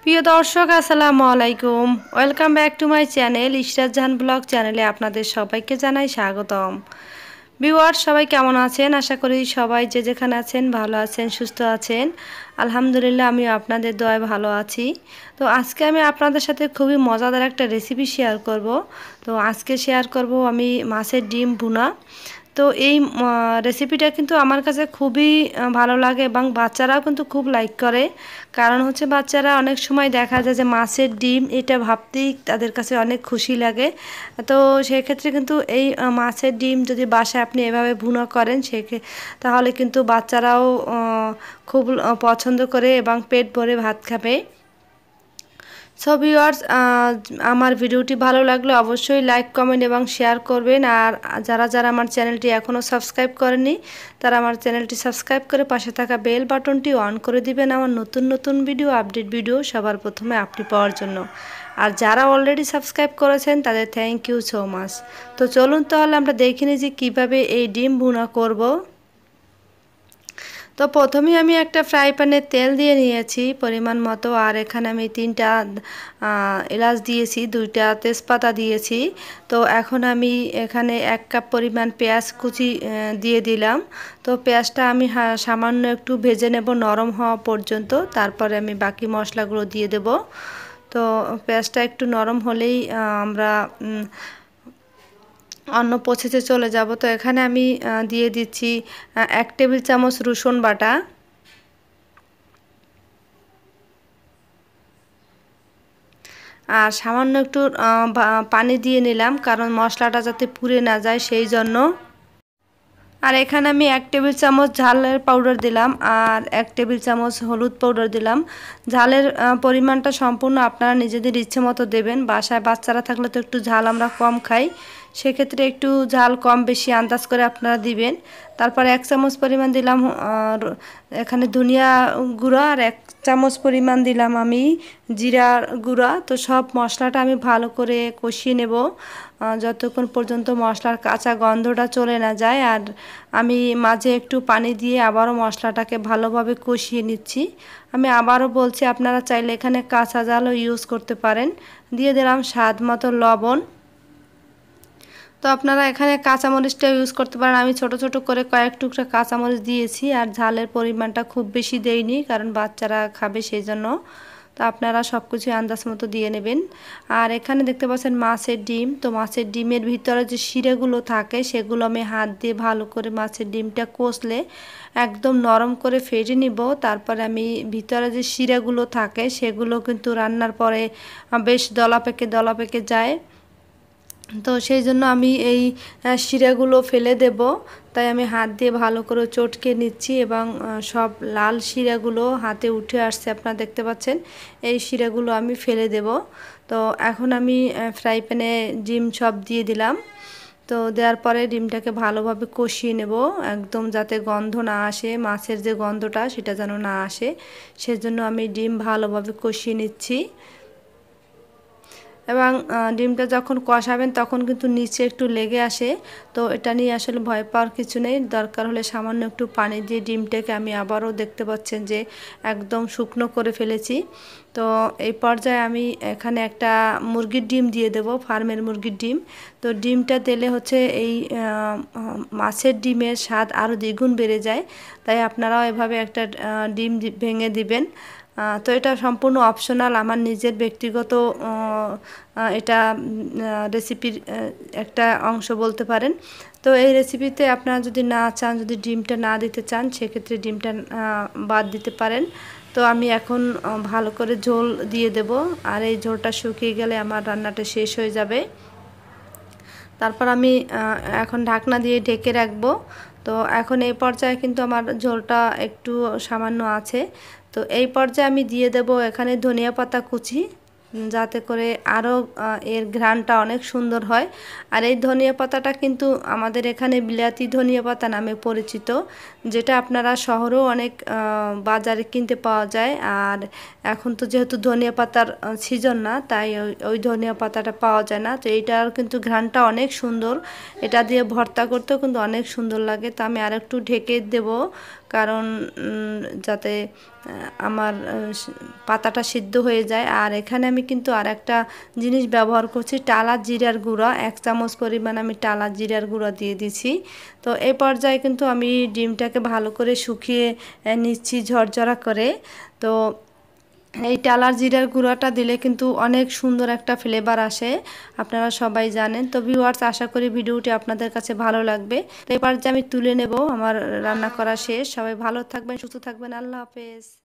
প্রিয় দর্শক আসসালামু আলাইকুম। Welcome back to my channel Ishrat Jahan blog চ্যানেলে আপনাদের সবাইকে জানাই স্বাগতম। ভিউয়ার্স সবাই কেমন আছেন? আশা করি সবাই যে যেখানে আছেন ভালো আছেন, সুস্থ আছেন। আলহামদুলিল্লাহ আমিও আপনাদের দোয়ায় ভালো আছি। তো আজকে আমি আপনাদের সাথে খুবই মজাদার একটা রেসিপি শেয়ার করব। তো আজকে শেয়ার করব আমি মাছের ডিম ভুনা। তো এই রেসিপিটা কিন্তু আমার কাছে খুবই ভালো লাগে এবং বাচ্চারাও কিন্তু খুব লাইক করে। কারণ হচ্ছে বাচ্চারা অনেক সময় দেখা যায় যে মাছের ডিম এটা ভাবতেই তাদের কাছে অনেক খুশি লাগে। তো সেক্ষেত্রে কিন্তু এই মাছের ডিম যদি বাসায় আপনি এভাবে ভুনা করেন তাহলে কিন্তু বাচ্চারাও খুব পছন্দ করে এবং পেট ভরে ভাত খাবে। সো ভিউয়ার্স আমার ভিডিওটি ভালো লাগলে অবশ্যই লাইক কমেন্ট এবং শেয়ার করবেন। আর যারা যারা আমার চ্যানেলটি এখনও সাবস্ক্রাইব করেনি তারা আমার চ্যানেলটি সাবস্ক্রাইব করে পাশে থাকা বেল বাটনটি অন করে দিবেন আমার নতুন নতুন ভিডিও আপডেট ভিডিও সবার প্রথমে আপনি পাওয়ার জন্য। আর যারা অলরেডি সাবস্ক্রাইব করেছেন তাদের থ্যাংক ইউ সো মাচ। তো চলুন তাহলে আমরা দেখে নিই যে কীভাবে এই ডিম ভুনা করব। তো প্রথমেই আমি একটা ফ্রাই প্যানে তেল দিয়ে নিয়েছি পরিমাণ মতো। আর এখানে আমি 3টা এলাচ দিয়েছি, 2টা তেজপাতা দিয়েছি। তো এখন আমি এখানে 1 কাপ পরিমাণ পেঁয়াজ কুচি দিয়ে দিলাম। তো পেঁয়াজটা আমি সামান্য একটু ভেজে নেব নরম হওয়া পর্যন্ত, তারপরে আমি বাকি মশলাগুলো দিয়ে দেব। তো পেঁয়াজটা একটু নরম হলেই আমরা অন্য প্রসেসে চলে যাব। তো এখানে আমি দিয়ে দিচ্ছি 1 টেবিল চামচ রসুন বাটা, আর সামান্য একটু পানি দিয়ে নিলাম কারণ মশলাটা যাতে পুড়ে না যায় সেই জন্য। আর এখানে আমি 1 টেবিল চামচ ঝালের পাউডার দিলাম আর 1 টেবিল চামচ হলুদ পাউডার দিলাম। ঝালের পরিমাণটা সম্পূর্ণ আপনারা নিজেদের ইচ্ছে মতো দেবেন। বাসায় বাচ্চারা থাকলে তো একটু ঝাল আমরা কম খাই, সেক্ষেত্রে একটু ঝাল কম বেশি আন্দাজ করে আপনারা দিবেন। তারপর 1 চামচ পরিমাণ দিলাম এখানে ধনিয়া গুঁড়া আর 1 চামচ পরিমাণ দিলাম আমি জিরার গুঁড়া। তো সব মশলাটা আমি ভালো করে কষিয়ে নেব যতক্ষণ পর্যন্ত মশলার কাঁচা গন্ধটা চলে না যায়। আর আমি মাঝে একটু পানি দিয়ে আবারও মশলাটাকে ভালোভাবে কষিয়ে নিচ্ছি। আমি আবারও বলছি আপনারা চাইলে এখানে কাঁচা ঝালও ইউজ করতে পারেন। দিয়ে দিলাম স্বাদ মতো লবণ। তো আপনারা এখানে কাঁচামরিচটা ইউজ করতে পারেন। আমি ছোট ছোট করে কয়েক টুকরা কাঁচামরিচ দিয়েছি আর ঝালের পরিমাণটা খুব বেশি দেইনি কারণ বাচ্চারা খাবে সেই জন্য। তো আপনারা সব কিছু আন্দাজ মতো দিয়ে নেবেন। আর এখানে দেখতে পাচ্ছেন মাছের ডিম। তো মাছের ডিমের ভিতরে যে শিরাগুলো থাকে সেগুলো আমি হাত দিয়ে ভালো করে মাছের ডিমটা কষলে একদম নরম করে ফেটে নিব। তারপরে আমি ভিতরে যে শিরাগুলো থাকে সেগুলো কিন্তু রান্নার পরে বেশ দলা পেকে যায়। তো সেই জন্য আমি এই শিরাগুলো ফেলে দেব। তাই আমি হাত দিয়ে ভালো করে চটকে নিচ্ছি এবং সব লাল শিরাগুলো হাতে উঠে আসছে আপনারা দেখতে পাচ্ছেন। এই শিরাগুলো আমি ফেলে দেব। তো এখন আমি ফ্রাই প্যানে ডিম সব দিয়ে দিলাম। তো দেওয়ার পরে ডিমটাকে ভালোভাবে কষিয়ে নেব একদম যাতে গন্ধ না আসে, মাছের যে গন্ধটা সেটা যেন না আসে, সেজন্য আমি ডিম ভালোভাবে কষিয়ে নিচ্ছি। এবং ডিমটা যখন কষাবেন তখন কিন্তু নিচে একটু লেগে আসে। তো এটা নিয়ে আসলে ভয় পাওয়ার কিছু নেই। দরকার হলে সামান্য একটু পানি দিয়ে ডিমটাকে আমি আবারও দেখতে পাচ্ছেন যে একদম শুকনো করে ফেলেছি। তো এই পর্যায়ে আমি এখানে একটা মুরগির ডিম দিয়ে দেব, ফার্মের মুরগির ডিম। তো ডিমটা দিলে হচ্ছে এই মাছের ডিমের স্বাদ আরও দ্বিগুণ বেড়ে যায়। তাই আপনারাও এভাবে একটা ডিম ভেঙে দিবেন। তো এটা সম্পূর্ণ অপশনাল, আমার নিজের ব্যক্তিগত এটা রেসিপির একটা অংশ বলতে পারেন। তো এই রেসিপিতে আপনারা যদি না চান, যদি ডিমটা না দিতে চান সেক্ষেত্রে ডিমটা বাদ দিতে পারেন। তো আমি এখন ভালো করে ঝোল দিয়ে দেব আর এই ঝোলটা শুকিয়ে গেলে আমার রান্নাটা শেষ হয়ে যাবে। তারপর আমি এখন ঢাকনা দিয়ে ঢেকে রাখবো। তো এখন এই পর্যায়ে কিন্তু আমার ঝোলটা একটু সামান্য আছে। তো এই পর্যায়ে আমি দিয়ে দেব এখানে ধনিয়া পাতা কুচি, যাতে করে আরও এর ঘ্রাণটা অনেক সুন্দর হয়। আর এই ধনিয়া পাতাটা কিন্তু আমাদের এখানে বিলাতি ধনিয়া পাতা নামে পরিচিত, যেটা আপনারা শহরেও অনেক বাজারে কিনতে পাওয়া যায়। আর এখন তো যেহেতু ধনিয়া পাতার সিজন না, তাই ওই ধনিয়া পাতাটা পাওয়া যায় না। তো এইটার কিন্তু ঘ্রাণটা অনেক সুন্দর, এটা দিয়ে ভর্তা করতেও কিন্তু অনেক সুন্দর লাগে। তো আমি আরেকটু ঢেকে দেব কারণ যাতে আমার পাতাটা সিদ্ধ হয়ে যায়। আর এখানে আমি কিন্তু আর একটা জিনিস ব্যবহার করছি, টালা জিরার গুঁড়া, 1 চামচ পরিমাণ আমি টালা জিরার গুঁড়া দিয়ে দিছি। তো এই পর্যায়ে কিন্তু আমি ডিমটাকে ভালো করে শুকিয়ে নিচ্ছি ঝরঝরা করে। তো এই টালার জিরার গুঁড়াটা দিলে কিন্তু অনেক সুন্দর একটা ফ্লেভার আসে, আপনারা সবাই জানেন। তো ভিউয়ার্স, আশা করি ভিডিওটি আপনাদের কাছে ভালো লাগবে। তো এবার যে আমি তুলে নেব, আমার রান্না করা শেষ। সবাই ভালো থাকবেন, সুস্থ থাকবেন, আল্লাহ হাফেজ।